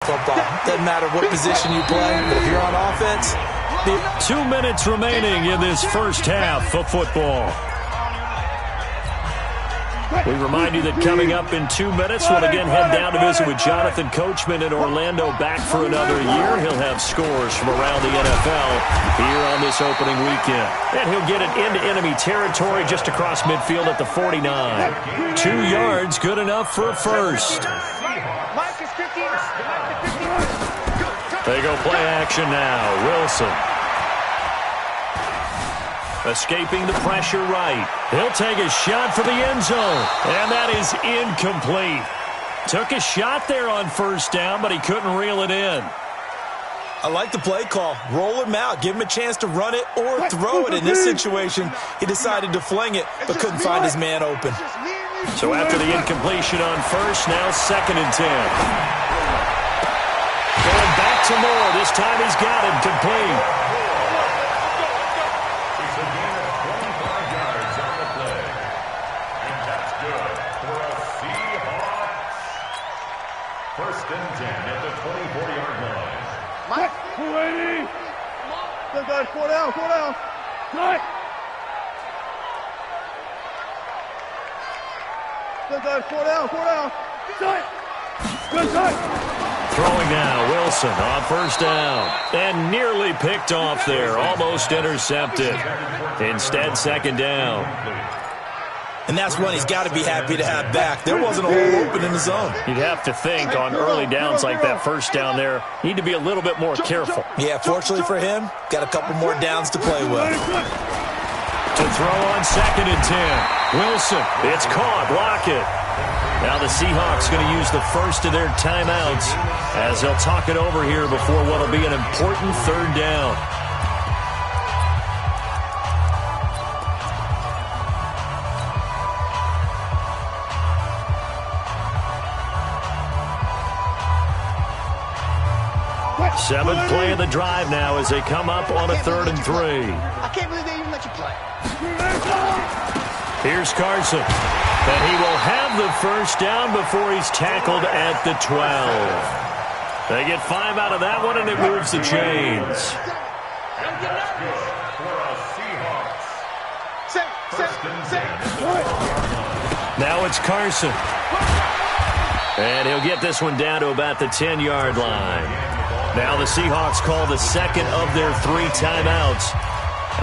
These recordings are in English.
football. Doesn't matter what position you play, but if you're on offense. 2 minutes remaining in this first half of football. We remind you that coming up in 2 minutes, we'll again head down to visit with Jonathan Coachman in Orlando, back for another year. He'll have scores from around the NFL here on this opening weekend. And he'll get it into enemy territory just across midfield at the 49. 2 yards, good enough for a first. They go play action now. Wilson. Escaping the pressure right. He'll take a shot for the end zone. And that is incomplete. Took a shot there on first down, but he couldn't reel it in. I like the play call. Roll him out. Give him a chance to run it or throw it. In this situation, he decided to fling it, but couldn't find his man open. So after the incompletion on first, now 2nd and 10. Going back to Moore. This time he's got him complete. First and 10 at the 24-yard line. Mike, 280. Good guys, 4 down, 4 down. Mike. Good guys, 4 down, 4 down. Good shot. Throwing now, Wilson on first down. And nearly picked off there, almost intercepted. Instead, 2nd down. And that's one he's got to be happy to have back. There wasn't a hole open in the zone. You'd have to think on early downs like that first down there, need to be a little bit more careful. Yeah, fortunately for him, got a couple more downs to play with. To throw on 2nd and 10. Wilson, it's caught, block it. Now the Seahawks going to use the first of their timeouts as they'll talk it over here before what will be an important 3rd down. Seventh play of the drive now as they come up on a 3rd and 3. I can't believe they even let you play. Here's Carson. And he will have the first down before he's tackled at the 12. They get 5 out of that one, and it moves the chains. Now it's Carson. And he'll get this one down to about the 10-yard line. Now the Seahawks call the 2nd of their 3 timeouts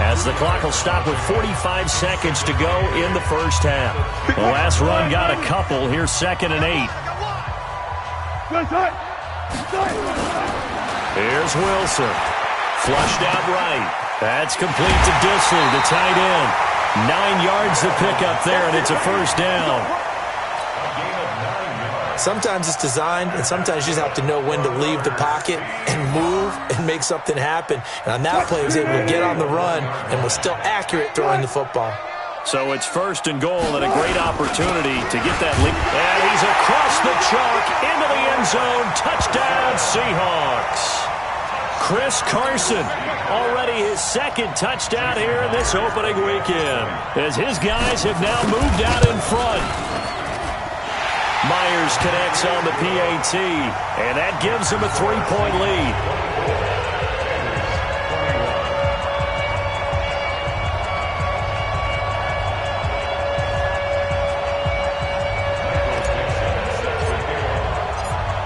as the clock will stop with 45 seconds to go in the first half. The last run got a couple. Here's 2nd and 8. Here's Wilson. Flushed out right. That's complete to Disley, the tight end. 9 yards to pick up there, and it's a first down. Sometimes it's designed, and sometimes you just have to know when to leave the pocket and move and make something happen. And on that play, he was able to get on the run and was still accurate throwing the football. So it's 1st and goal and a great opportunity to get that lead. And he's across the chalk into the end zone. Touchdown, Seahawks. Chris Carson, already his 2nd touchdown here in this opening weekend, as his guys have now moved out in front. Myers connects on the PAT, and that gives him a 3-point lead.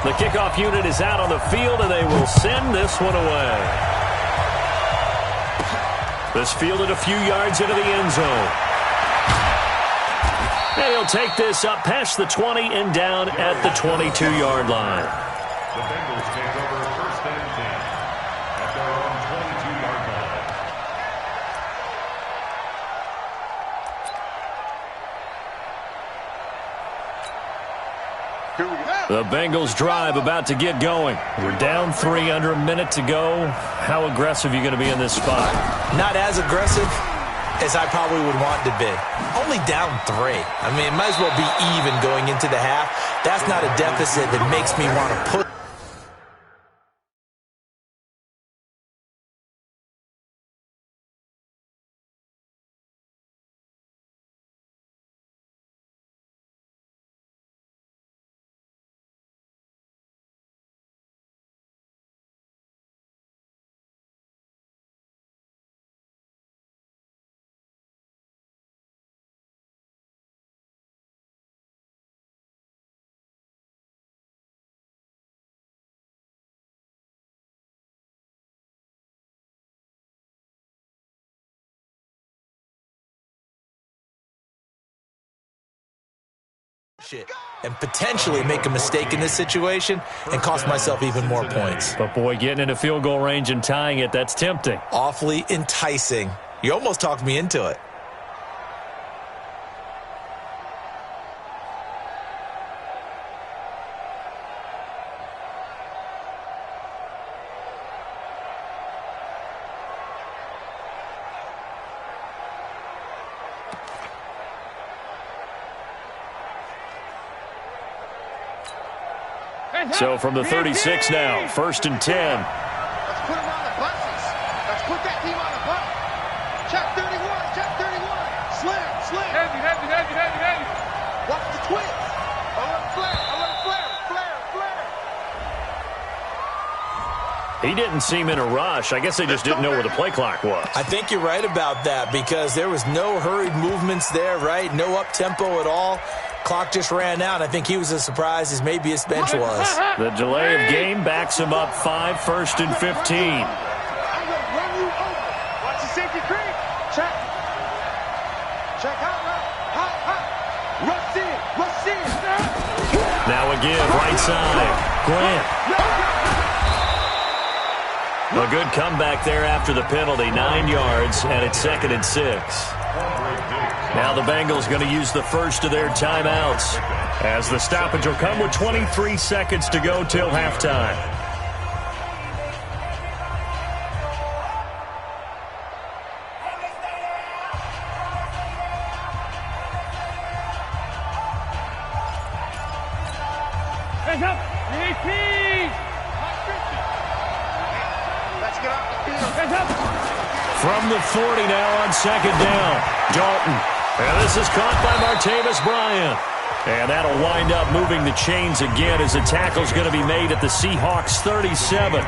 The kickoff unit is out on the field, and they will send this one away. This fielded a few yards into the end zone. And he'll take this up past the 20 and down at the 22-yard line. The Bengals take over 1st and 10 at their own 22-yard line. The Bengals drive about to get going. We're down 3, under a minute to go. How aggressive are you going to be in this spot? Not as aggressive as I probably would want to be. Only down 3. I mean, it might as well be even going into the half. That's not a deficit that makes me want to put watch it and potentially make a mistake in this situation and cost myself even more points. But, boy, getting into field goal range and tying it, that's tempting. Awfully enticing. You almost talked me into it. So from the 36 now, 1st and 10. Let's put him on the buses. Let's put that team on the bus. Check 31, check 31. Slam. Heavy. Watch the twins. He didn't seem in a rush. I guess they just didn't know where the play clock was. I think you're right about that because there was no hurried movements there, right? No up-tempo at all. Clock just ran out. I think he was as surprised as maybe his bench was. The delay of game backs him up 5, 1st and 15. I'm going to run you over. Watch the safety creep. Check. Check out. Rush in. Now a give, right side. Grant. A good comeback there after the penalty. 9 yards, and it's 2nd and 6. Now the Bengals going to use the first of their timeouts as the stoppage will come with 23 seconds to go till halftime. Hands up. Let's get off the field. Hands up. From the 40 now on 2nd down. Dalton. And this is caught by Martavis Bryant. And that'll wind up moving the chains again as the tackle's going to be made at the Seahawks 37.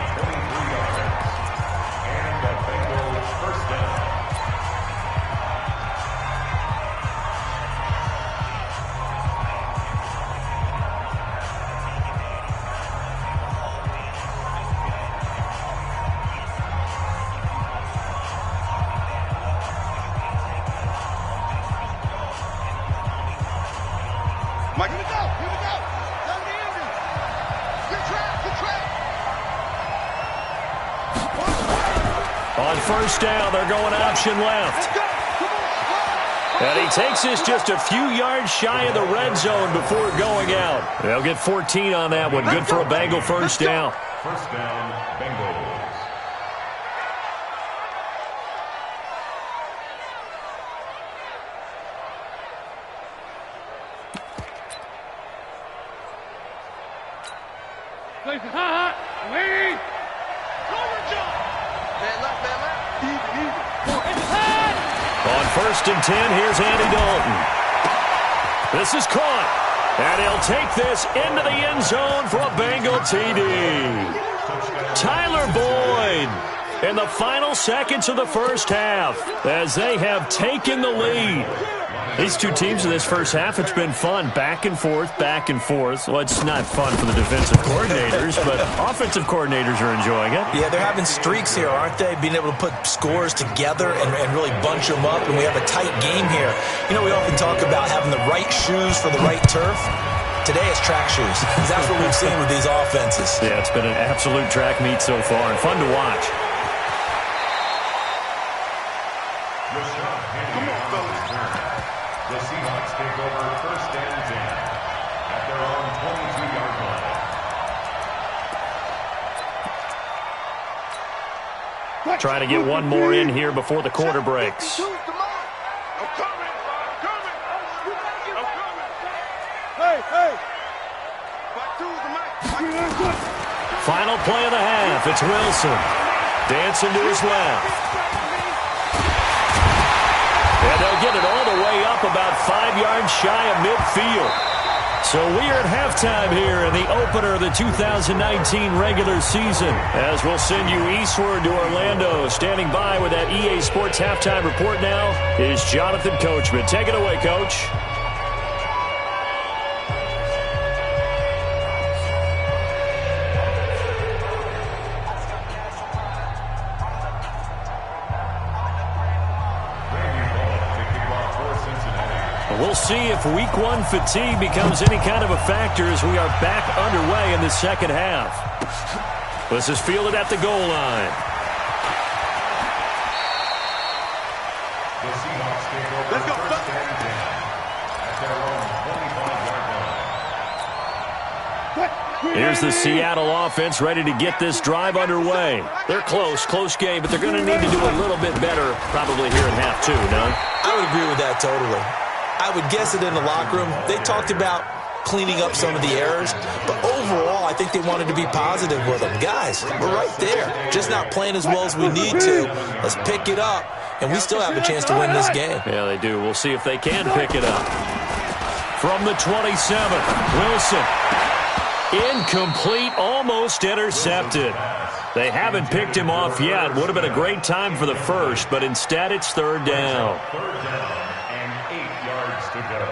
Mike, here we go. Down the end. Good track. On 1st down, they're going option left. And he takes this just a few yards shy of the red zone before going out. They'll get 14 on that one. Good for a Bengal 1st down. 1st down, Bengals. On 1st and 10, here's Andy Dalton. This is caught. And he'll take this into the end zone for a Bengal TD. Tyler Boyd in the final seconds of the first half as they have taken the lead. These two teams in this first half, it's been fun. Back and forth. Well, it's not fun for the defensive coordinators, but offensive coordinators are enjoying it. Yeah, they're having streaks here, aren't they? Being able to put scores together and really bunch them up, and we have a tight game here. You know, we often talk about having the right shoes for the right turf. Today it's track shoes. That's what we've seen with these offenses. Yeah, it's been an absolute track meet so far and fun to watch. Come on, fellas. The Seahawks take over 1st and 10 at their own 22-yard line. Trying to get one more in here before the quarter breaks. I'm coming. Hey. Final play of the half. It's Wilson. Dancing to his left. And they'll get it all the way up about 5 yards shy of midfield. So we are at halftime here in the opener of the 2019 regular season. As we'll send you eastward to Orlando. Standing by with that EA Sports halftime report now is Jonathan Coachman. Take it away, Coach. We'll We'll see if week one fatigue becomes any kind of a factor as we are back underway in the second half. This is fielded at the goal line. The Seahawks take over Let's go. first and 10 at their own 25-yard line. Here's the Seattle offense ready to get this drive underway. They're close game, but they're going to need to do a little bit better probably here in half two, no? I would agree with that totally. I would guess it in the locker room. They talked about cleaning up some of the errors, but overall, I think they wanted to be positive with them. Guys, we're right there. Just not playing as well as we need to. Let's pick it up, and we still have a chance to win this game. Yeah, they do. We'll see if they can pick it up. From the 27th, Wilson. Incomplete, almost intercepted. They haven't picked him off yet. Would have been a great time for the first, but instead it's third down. Third down and 8 yards to go.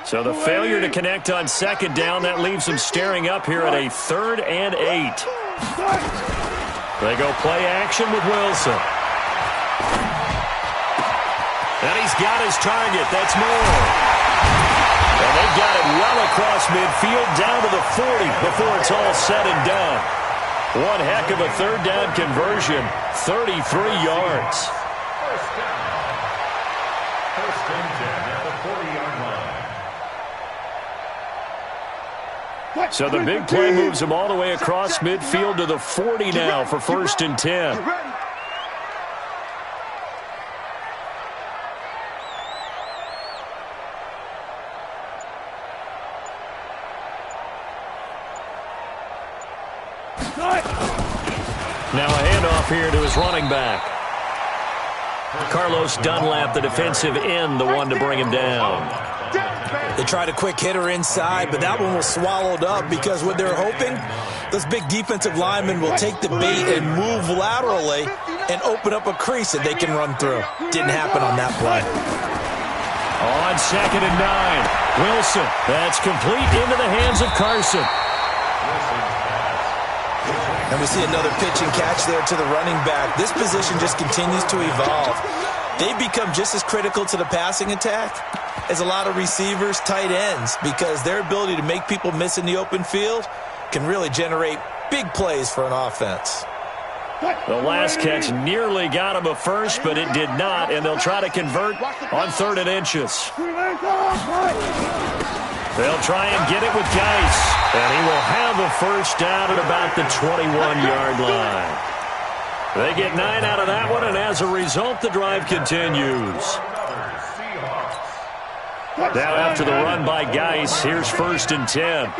So the failure to connect on second down, that leaves them staring up here at a 3rd and 8. They go play action with Wilson. And he's got his target. That's more. And they've got it well across midfield down to the 40 before it's all said and done. One heck of a third down conversion, 33 yards. First down. First and 10 at the 40-yard line. So the big play moves him all the way across midfield to the 40 now for first and 10. Now a handoff here to his running back. Carlos Dunlap, the defensive end, the one to bring him down. They tried a quick hitter inside, but that one was swallowed up because what they're hoping, those big defensive linemen will take the bait and move laterally and open up a crease that they can run through. Didn't happen on that play. On 2nd and 9, Wilson. That's complete into the hands of Carson. And we see another pitch and catch there to the running back. This position just continues to evolve. They become just as critical to the passing attack as a lot of receivers, tight ends, because their ability to make people miss in the open field can really generate big plays for an offense. The last catch nearly got him a first, but it did not, and they'll try to convert on 3rd and inches. They'll try and get it with Geis, and he will have a first down at about the 21-yard line. They get 9 out of that one, and as a result, the drive continues. Now after the run by Geis, here's first and 10.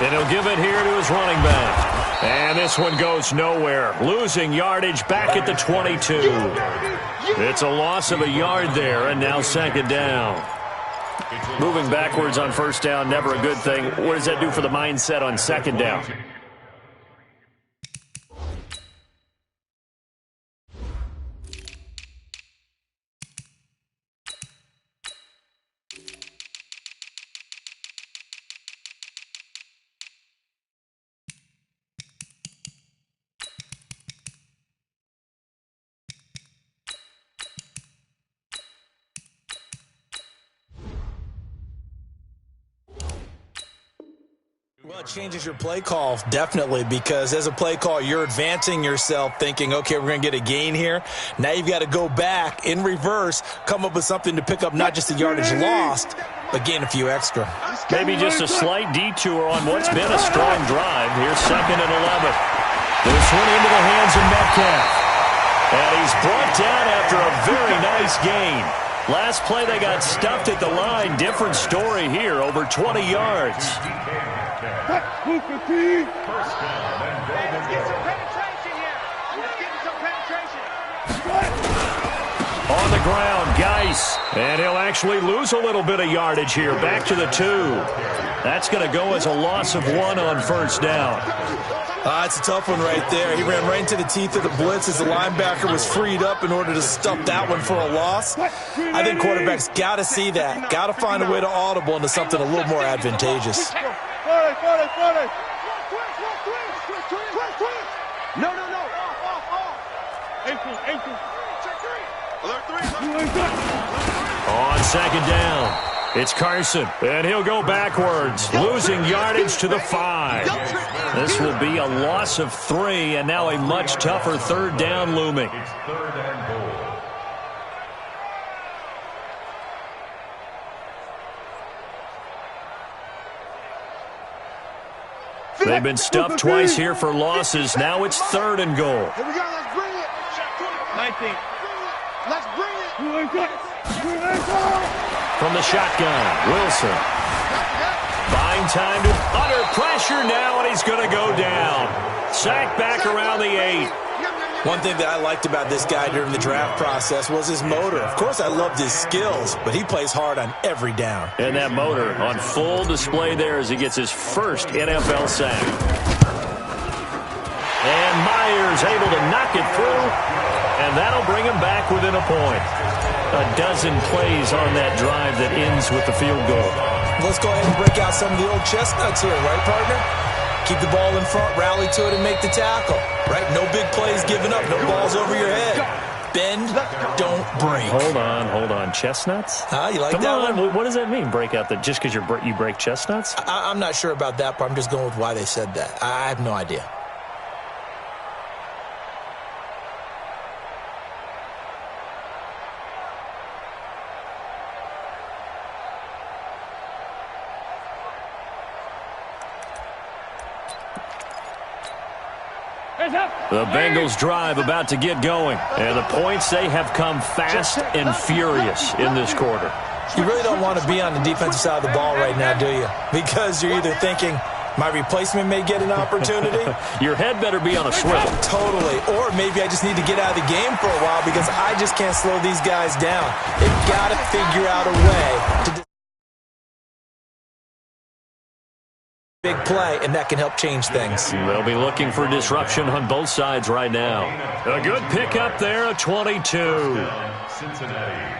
And he'll give it here to his running back. And this one goes nowhere. Losing yardage back at the 22. It's a loss of a yard there, and now 2nd down. Moving backwards on first down, never a good thing. What does that do for the mindset on 2nd down? Well, it changes your play call, definitely, because as a play call, you're advancing yourself thinking, okay, we're going to get a gain here. Now you've got to go back in reverse, come up with something to pick up not just the yardage lost, but gain a few extra. Maybe just a slight detour on what's been a strong drive. Here's 2nd and 11. This one into the hands of Metcalf. And he's brought down after a very nice gain. Last play, they got stuffed at the line. Different story here, over 20 yards. First down and golden goal. On the ground, Geis. And he'll actually lose a little bit of yardage here. Back to the 2. That's going to go as a loss of 1 on first down. It's a tough one right there. He ran right into the teeth of the blitz as the linebacker was freed up in order to stuff that one for a loss. I think quarterbacks got to see that. Got to find a way to audible into something a little more advantageous. No. Off. Ankle. Check three. Alert three. On second down, it's Carson, and he'll go backwards, losing yardage to the 5. This will be a loss of 3, and now a much tougher third down looming. It's third and goal. They've been stuffed twice here for losses. Now it's third and goal. Here we go. Let's bring it. 19. Let's bring it. From the shotgun, Wilson. Buying time to under pressure now, and he's going to go down. Sacked back around the 8. One thing that I liked about this guy during the draft process was his motor. Of course, I loved his skills, but he plays hard on every down. And that motor on full display there as he gets his first NFL sack. And Myers able to knock it through, and that'll bring him back within a point. A dozen plays on that drive that ends with the field goal. Let's go ahead and break out some of the old chestnuts here, right, partner? Keep the ball in front, rally to it, and make the tackle. Right? No big plays given up. No balls over your head. Bend, don't break. Hold on. Chestnuts? You like Come that on. one? What does that mean, break out? Just because you break chestnuts? I'm not sure about that part. I'm just going with why they said that. I have no idea. The Bengals drive about to get going. And the points, they have come fast and furious in this quarter. You really don't want to be on the defensive side of the ball right now, do you? Because you're either thinking, my replacement may get an opportunity. Your head better be on a swivel. Totally. Or maybe I just need to get out of the game for a while because I just can't slow these guys down. They've got to figure out a way to big play, and that can help change things. They'll be looking for disruption on both sides right now. A good pickup there, a 22. Cincinnati.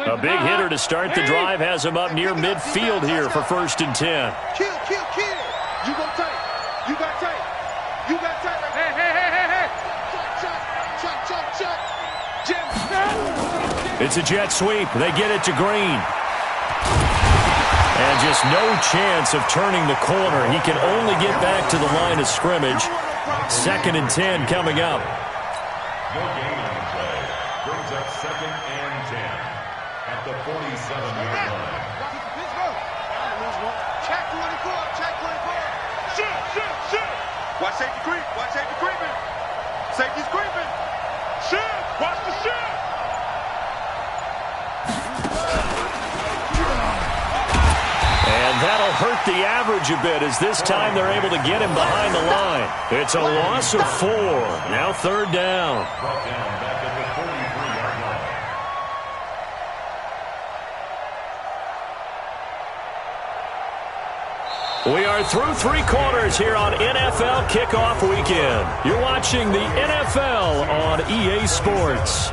A big hitter to start the drive has him up near midfield here for 1st and 10. Kill. You go tight. You got tight. Hey. Check. Jim. It's a jet sweep. They get it to Green. And just no chance of turning the corner. He can only get back to the line of scrimmage. 2nd and 10 coming up. No gain on the play. Brings up 2nd and 10 at the 47-yard line. Check 24. Shoot. Watch safety creeping. Safety's creeping. Shoot. Watch the shoot. And that'll hurt the average a bit as this time they're able to get him behind the line. It's a loss of 4. Now 3rd down. Brought down back at the 43-yard line. We are through 3 quarters here on NFL Kickoff Weekend. You're watching the NFL on EA Sports.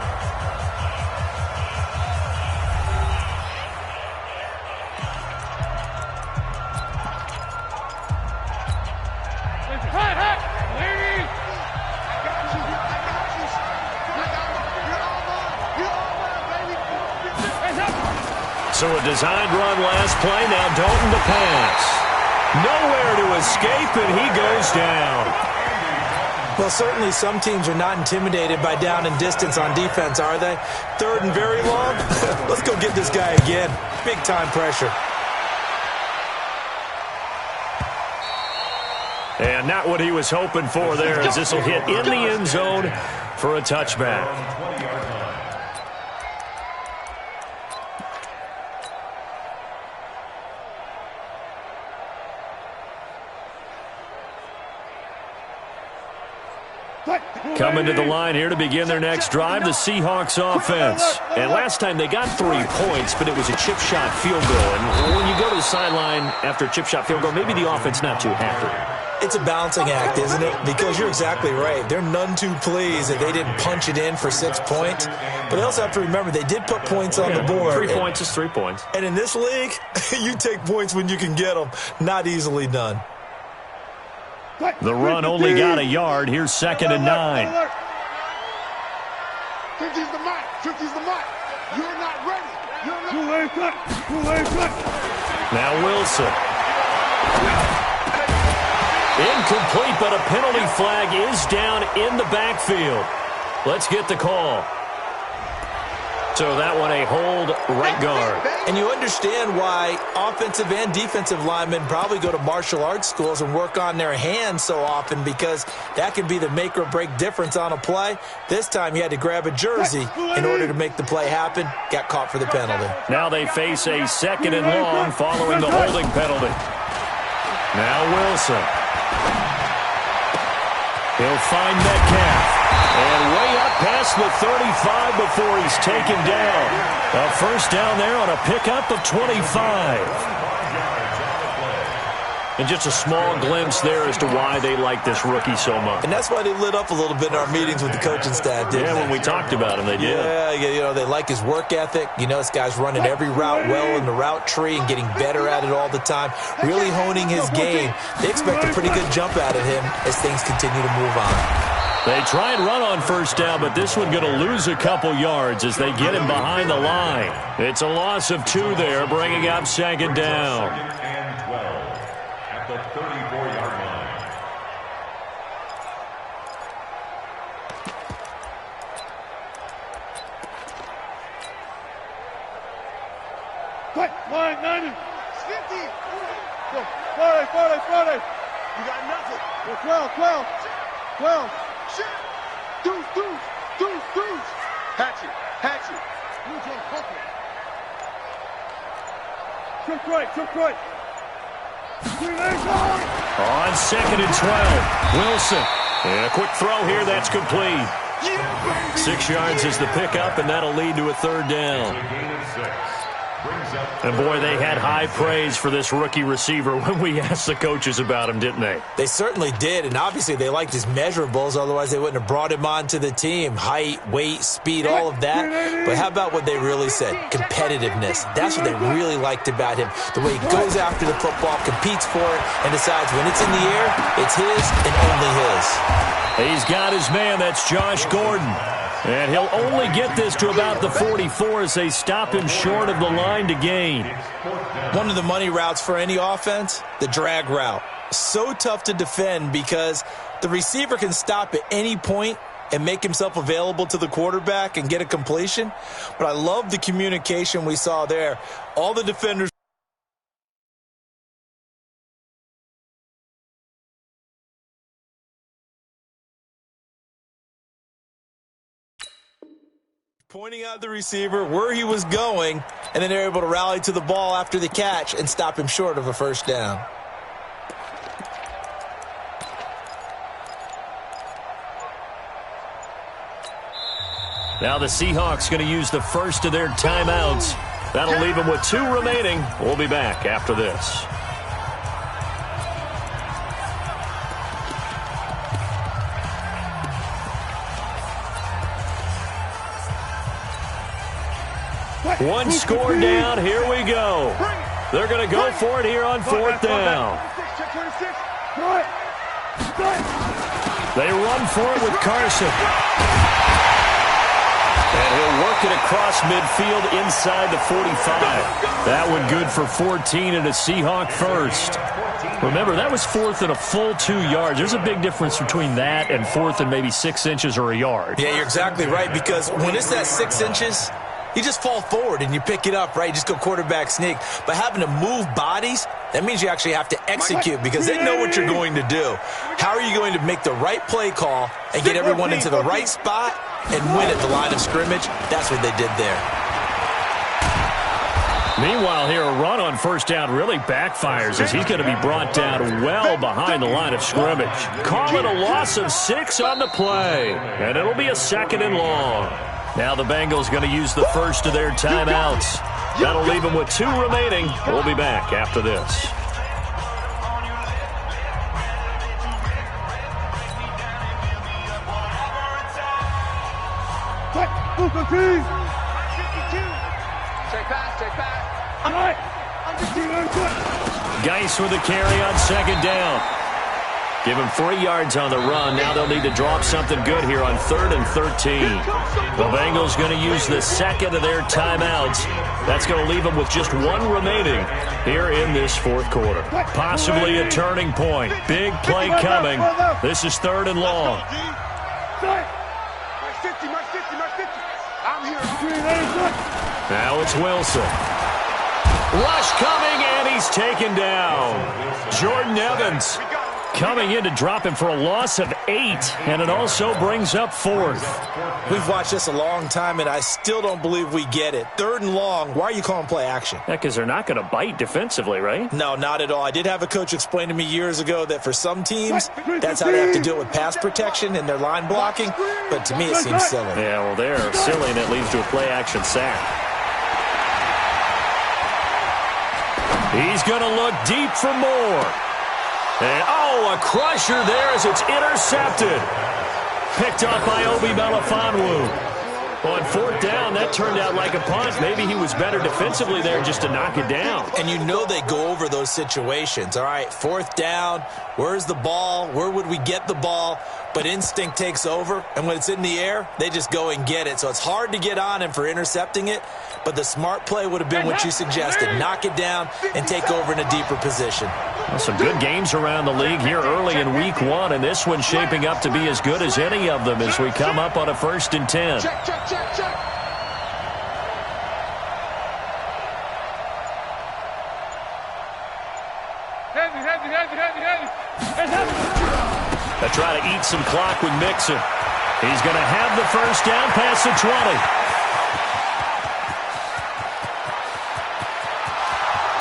So a designed run last play. Now Dalton to pass. Nowhere to escape, and he goes down. Well, certainly some teams are not intimidated by down and distance on defense, are they? 3rd and very long? Let's go get this guy again. Big-time pressure. And not what he was hoping for there, as this will hit in the end zone for a touchback. 20-yard line. Coming to the line here to begin their next drive, the Seahawks offense. And last time they got 3 points, but it was a chip shot field goal. And when you go to the sideline after a chip shot field goal, maybe the offense not too happy. It's a balancing act, isn't it? Because you're exactly right. They're none too pleased that they didn't punch it in for 6 points. But they also have to remember they did put points on the board. 3 points is 3 points. And in this league, you take points when you can get them. Not easily done. The run only got a yard. Here's 2nd and 9. Tricky's the mic. Tricky's the mic. You're not ready. You're not. Now Wilson. Incomplete, but a penalty flag is down in the backfield. Let's get the call. So that one a hold right guard. And you understand why offensive and defensive linemen probably go to martial arts schools and work on their hands so often, because that can be the make or break difference on a play. This time he had to grab a jersey in order to make the play happen. Got caught for the penalty. Now they face a 2nd and long following the holding penalty. Now Wilson. He'll find Metcalf. And way up past the 35 before he's taken down. A first down there on a pickup of 25. And just a small glimpse there as to why they like this rookie so much. And that's why they lit up a little bit in our meetings with the coaching staff, didn't they? When we talked about him, they did. Yeah, you know, they like his work ethic. You know, this guy's running every route well in the route tree and getting better at it all the time, really honing his game. They expect a pretty good jump out of him as things continue to move on. They try and run on first down, but this one going to lose a couple yards as they get him behind the line. It's a loss of 2 there, bringing up 2nd down. 2nd and 12 at the 34-yard line. Line 90. 50. 40. You got nothing. 12. Deuce. Hatchet. Trick right. On 2nd and 12, Wilson. And a quick throw here, that's complete. 6 yards is the pickup, and that'll lead to a 3rd down. A gain of 6. Brings up And, boy, they had high praise for this rookie receiver when we asked the coaches about him, didn't they? They certainly did, and obviously they liked his measurables. Otherwise, they wouldn't have brought him onto the team. Height, weight, speed, all of that. But how about what they really said? Competitiveness. That's what they really liked about him. The way he goes after the football, competes for it, and decides when it's in the air, it's his and only his. He's got his man. That's Josh Gordon. And he'll only get this to about the 44 as they stop him short of the line to gain. One of the money routes for any offense, the drag route. So tough to defend because the receiver can stop at any point and make himself available to the quarterback and get a completion. But I love the communication we saw there. All the defenders pointing out the receiver where he was going, and then they're able to rally to the ball after the catch and stop him short of a first down. Now the Seahawks going to use the first of their timeouts. That'll leave them with 2 remaining. We'll be back after this. One score down. Here we go. They're going to go for it here on 4th down. They run for it with Carson. And he'll work it across midfield inside the 45. That one good for 14 and a Seahawk first. Remember, that was 4th and a full 2 yards. There's a big difference between that and 4th and maybe 6 inches or a yard. Yeah, you're exactly right, because when it's that 6 inches, you just fall forward and you pick it up, right? You just go quarterback sneak. But having to move bodies, that means you actually have to execute because they know what you're going to do. How are you going to make the right play call and get everyone into the right spot and win at the line of scrimmage? That's what they did there. Meanwhile, here, a run on first down really backfires as he's going to be brought down well behind the line of scrimmage. Call it a loss of 6 on the play, and it'll be a 2nd and long. Now the Bengals going to use the first of their timeouts. That'll leave them with 2 remaining. We'll be back after this. Check back. Geis with a carry on 2nd down. Give him 3 yards on the run. Now they'll need to drop something good here on 3rd and 13. The Bengals going to use the 2nd of their timeouts. That's going to leave them with just 1 remaining here in this 4th quarter. Possibly a turning point. Big play coming. This is 3rd and long. I'm here. Now it's Wilson. Rush coming, and he's taken down. Jordan Evans coming in to drop him for a loss of 8, and it also brings up 4th. We've watched this a long time, and I still don't believe we get it. 3rd and long. Why are you calling play action? Yeah, because they're not going to bite defensively, right? No, not at all. I did have a coach explain to me years ago that for some teams, that's how they have to deal with pass protection and their line blocking, but to me it seems silly. Yeah, well, they're silly, and it leads to a play action sack. He's going to look deep for more. And, a crusher there as it's intercepted. Picked up by Obi Melifonwu. On 4th down, that turned out like a punt. Maybe he was better defensively there just to knock it down. And you know they go over those situations. All right, 4th down, where's the ball? Where would we get the ball? But instinct takes over, and when it's in the air, they just go and get it. So it's hard to get on him for intercepting it, but the smart play would have been what you suggested. Knock it down and take over in a deeper position. Well, some good games around the league here early in week 1, and this one's shaping up to be as good as any of them as we come up on a 1st and 10. Check. They try to eat some clock with Mixon. He's going to have the first down past the 20.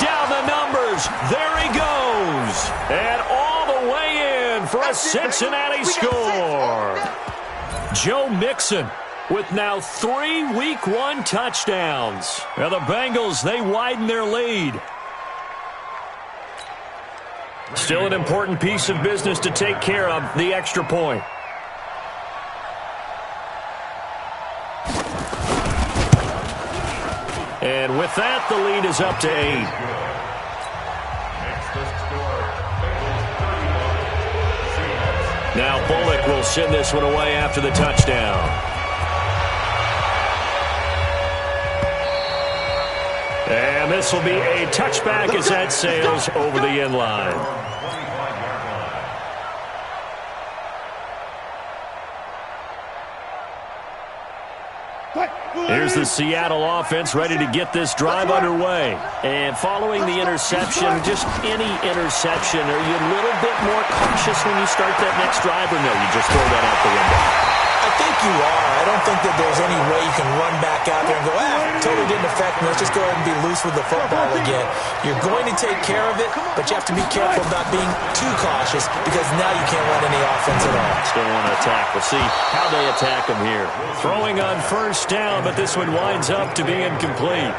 Down the numbers. There he goes. And all the way in for a Cincinnati score. Joe Mixon with now 3 week 1 touchdowns. Now the Bengals, they widen their lead. Still an important piece of business to take care of, the extra point. And with that, the lead is up to 8. Now Bullock will send this one away after the touchdown. And this will be a touchback as that sails over the end line. Here's the Seattle offense ready to get this drive underway. And following the interception, just any interception, are you a little bit more cautious when you start that next drive, or no, you just throw that out the window? I think you are. I don't think that there's any way you can run back out there and go, totally didn't affect me. Let's just go ahead and be loose with the football again. You're going to take care of it, but you have to be careful about being too cautious because now you can't run any offense at all. Still want to attack. We'll see how they attack him here. Throwing on first down, but this one winds up to be incomplete.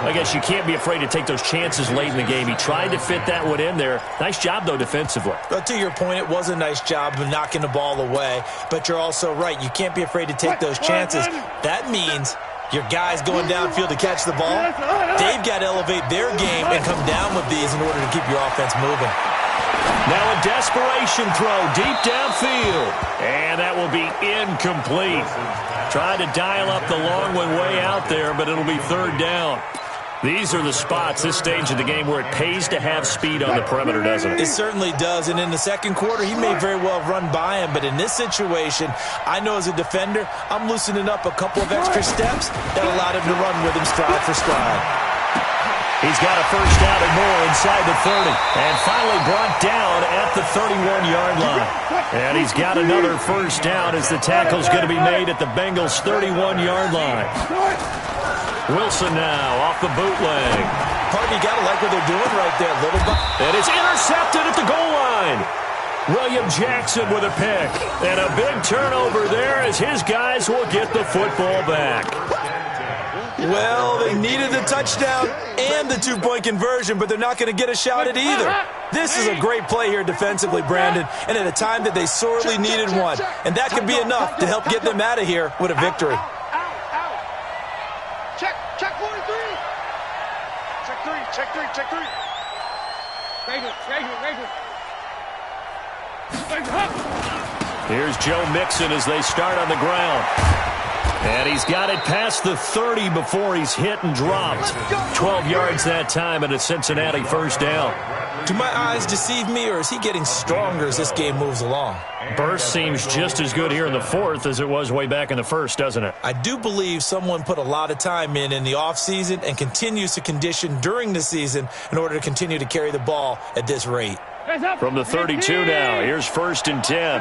I guess you can't be afraid to take those chances late in the game. He tried to fit that one in there. Nice job, though, defensively. But to your point, it was a nice job of knocking the ball away. But you're also right. You can't be afraid to take those chances. That means your guys going downfield to catch the ball, they've got to elevate their game and come down with these in order to keep your offense moving. Now a desperation throw deep downfield. And that will be incomplete. Tried to dial up the long one way out there, but it'll be 3rd down. These are the spots, this stage of the game, where it pays to have speed on the perimeter, doesn't it? It certainly does, and in the second quarter, he may very well have run by him, but in this situation, I know as a defender, I'm loosening up a couple of extra steps that allowed him to run with him stride for stride. He's got a first down and more inside the 30. And finally brought down at the 31-yard line. And he's got another first down as the tackle's going to be made at the Bengals' 31-yard line. Wilson now off the bootleg. Partner, you got to like what they're doing right there. And it's intercepted at the goal line. William Jackson with a pick. And a big turnover there as his guys will get the football back. Well, they needed the touchdown and the two-point conversion, but they're not going to get a shot at either. This is a great play here defensively, Brandon, and at a time that they sorely needed one. And that could be enough to help get them out of here with a victory. Check 43. Check three. Here's Joe Mixon as they start on the ground. And he's got it past the 30 before he's hit and dropped. 12 yards that time and a Cincinnati first down. Do my eyes deceive me, or is he getting stronger as this game moves along? Burst seems just as good here in the fourth as it was way back in the first, doesn't it? I do believe someone put a lot of time in the offseason and continues to condition during the season in order to continue to carry the ball at this rate. From the 32 now, here's 1st and 10.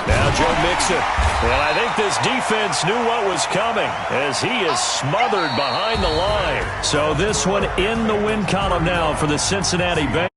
Now Joe Mixon. Well, I think this defense knew what was coming as he is smothered behind the line. So this one in the win column now for the Cincinnati Bengals.